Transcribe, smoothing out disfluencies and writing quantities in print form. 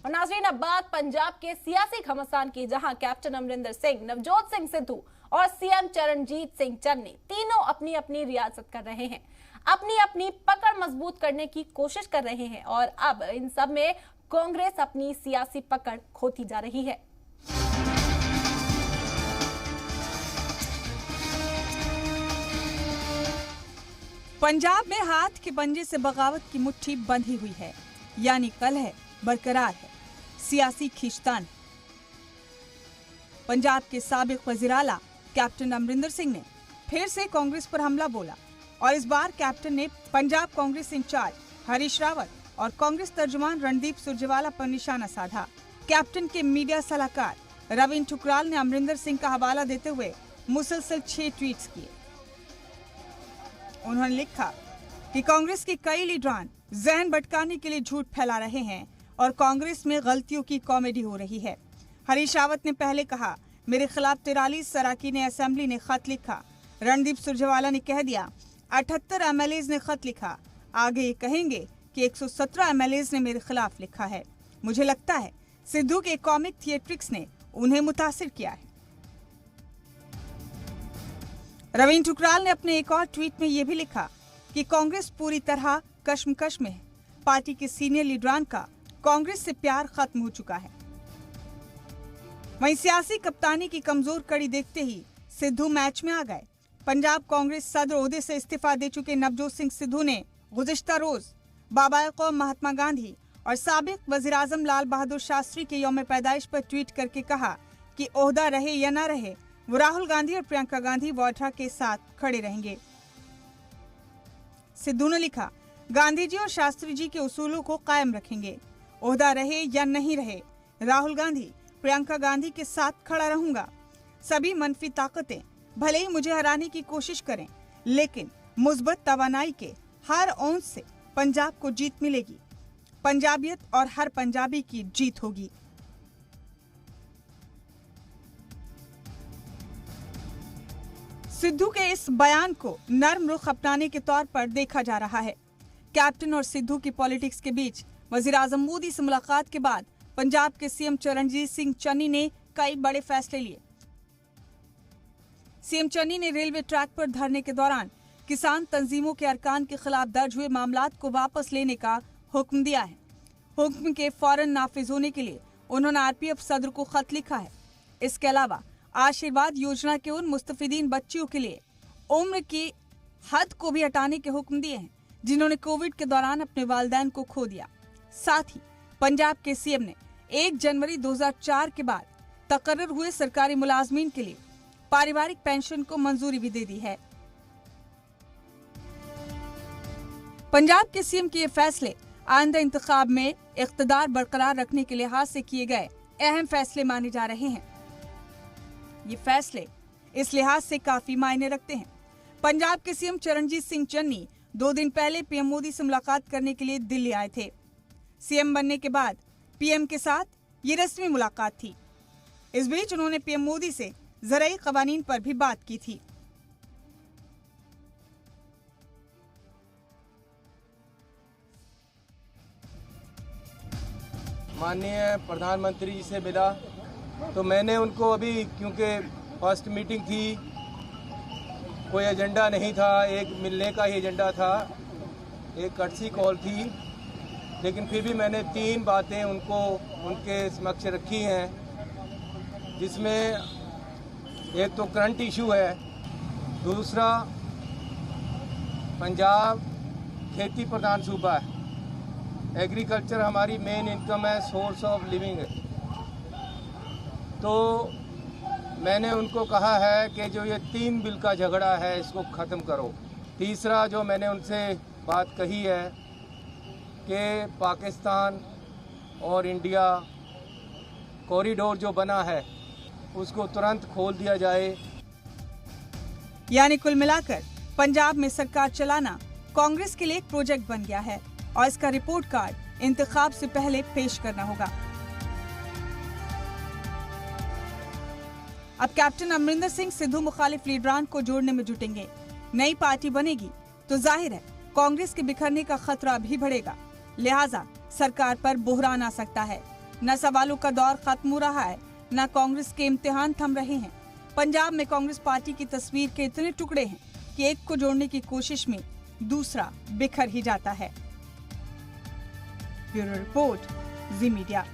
और नाज़रीन, अब बात पंजाब के सियासी घमासान की, जहां कैप्टन अमरिंदर सिंह, नवजोत सिंह सिद्धू और सीएम चरणजीत सिंह चन्नी तीनों अपनी अपनी रियासत कर रहे हैं, अपनी अपनी पकड़ मजबूत करने की कोशिश कर रहे हैं और अब इन सब में कांग्रेस अपनी सियासी पकड़ खोती जा रही है। पंजाब में हाथ के पंजे से बगावत की मुट्ठी बंधी हुई है, यानी कलह बरकरार है, सियासी खींचतान। पंजाब के साबिक वज़ीर आला कैप्टन अमरिंदर सिंह ने फिर से कांग्रेस पर हमला बोला और इस बार कैप्टन ने पंजाब कांग्रेस इंचार्ज हरीश रावत और कांग्रेस तर्जुमान रणदीप सुरजेवाला पर निशाना साधा। कैप्टन के मीडिया सलाहकार रवीन ठुकराल ने अमरिंदर सिंह का हवाला देते हुए मुसलसल 6 ट्वीट्स किए। उन्होंने लिखा कि कांग्रेस के कई लीडरान जहन भटकाने के लिए झूठ फैला रहे हैं और कांग्रेस में गलतियों की कॉमेडी हो रही है। हरीश रावत ने पहले कहा, मेरे खिलाफ 43 सराकीन असेंबली ने खत लिखा। रणदीप सुरजेवाला ने कह दिया 78 एमएलएज ने खत लिखा। आगे ये कहेंगे कि 117 एमएलएज ने मेरे खिलाफ लिखा है। मुझे लगता है सिद्धू के कॉमिक थिएट्रिक्स ने उन्हें मुतासिर किया है। रवीन ठुकराल ने अपने एक और ट्वीट में यह भी लिखा कि कांग्रेस पूरी तरह कश्मकश में है। पार्टी के सीनियर लीडरान का कांग्रेस से प्यार खत्म हो चुका है। वहीं सियासी कप्तानी की कमजोर कड़ी देखते ही सिद्धू मैच में आ गए। पंजाब कांग्रेस सदर ओहदे से इस्तीफा दे चुके नवजोत सिंह सिद्धू ने गुज़िश्ता रोज बाबा-ए-कौम महात्मा गांधी और साबिक वज़ीर आज़म लाल बहादुर शास्त्री के यौम पैदाइश पर ट्वीट करके कहा कि ओहदा रहे या न रहे, वो राहुल गांधी और प्रियंका गांधी वाड्रा के साथ खड़े रहेंगे। सिद्धू ने लिखा, गांधी जी और शास्त्री जी के उसूलों को कायम रखेंगे। ओहदा रहे या नहीं रहे, राहुल गांधी प्रियंका गांधी के साथ खड़ा रहूंगा। सभी मनफी ताकतें भले ही मुझे हराने की कोशिश करें, लेकिन मुस्बत तवानाई के हर औंस से पंजाब को जीत मिलेगी। पंजाबियत और हर पंजाबी की जीत होगी। सिद्धू के इस बयान को नर्म रुख अपनाने के तौर पर देखा जा रहा है। कैप्टन और सिद्धू की पॉलिटिक्स के बीच वज़ीर आज़म मोदी से मुलाकात के बाद पंजाब के सीएम चरणजीत सिंह चन्नी ने कई बड़े फैसले लिए। सीएम चन्नी ने रेलवे ट्रैक पर धरने के दौरान किसान तंजीमों के अरकान के खिलाफ दर्ज हुए मामलात को वापस लेने का हुक्म दिया है। हुक्म के फौरन नाफिज होने के लिए उन्होंने आरपीएफ सदर को खत लिखा है। इसके अलावा आशीर्वाद योजना के उन मुस्तफिदीन बच्चियों के लिए उम्र की हद को भी हटाने के हुक्म दिए हैं जिन्होंने कोविड के दौरान अपने वालिदैन को खो दिया। साथ ही पंजाब के सीएम ने 1 जनवरी 2004 के बाद तकर्रर हुए सरकारी मुलाजमीन के लिए पारिवारिक पेंशन को मंजूरी भी दे दी है। पंजाब के सीएम के ये फैसले आइंदा इंतखाब में इख्तिदार बरकरार रखने के लिहाज से किए गए अहम फैसले माने जा रहे हैं। ये फैसले इस लिहाज से काफी मायने रखते हैं। पंजाब के सीएम चरणजीत सिंह चन्नी 2 दिन पहले पीएम मोदी से मुलाकात करने के लिए दिल्ली आए थे। सीएम बनने के बाद पीएम के साथ ये रस्मी मुलाकात थी। इस बीच उन्होंने पीएम मोदी से ज़राई क़वानीन पर भी बात की थी। माननीय प्रधानमंत्री जी से मिला तो मैंने उनको अभी, क्योंकि फर्स्ट मीटिंग थी, कोई एजेंडा नहीं था, एक मिलने का ही एजेंडा था, एक कर्टसी कॉल थी, लेकिन फिर भी मैंने 3 बातें उनके समक्ष रखी हैं, जिसमें एक तो करंट इशू है, दूसरा पंजाब खेती प्रधान सूबा है, एग्रीकल्चर हमारी मेन इनकम है, सोर्स ऑफ लिविंग है। तो मैंने उनको कहा है कि जो ये 3 बिल का झगड़ा है इसको ख़त्म करो। तीसरा जो मैंने उनसे बात कही है कि पाकिस्तान और इंडिया कॉरिडोर जो बना है उसको तुरंत खोल दिया जाए। यानी कुल मिलाकर पंजाब में सरकार चलाना कांग्रेस के लिए एक प्रोजेक्ट बन गया है और इसका रिपोर्ट कार्ड इंतखाब से पहले पेश करना होगा। अब कैप्टन अमरिंदर सिंह सिद्धू मुखालिफ लीडरान को जोड़ने में जुटेंगे। नई पार्टी बनेगी तो जाहिर है कांग्रेस के बिखरने का खतरा भी बढ़ेगा, लिहाजा सरकार पर बुहरान आ सकता है। न सवालों का दौर खत्म हो रहा है, न कांग्रेस के इम्तिहान थम रहे हैं। पंजाब में कांग्रेस पार्टी की तस्वीर के इतने टुकड़े हैं कि एक को जोड़ने की कोशिश में दूसरा बिखर ही जाता है। ब्यूरो रिपोर्ट, जी मीडिया।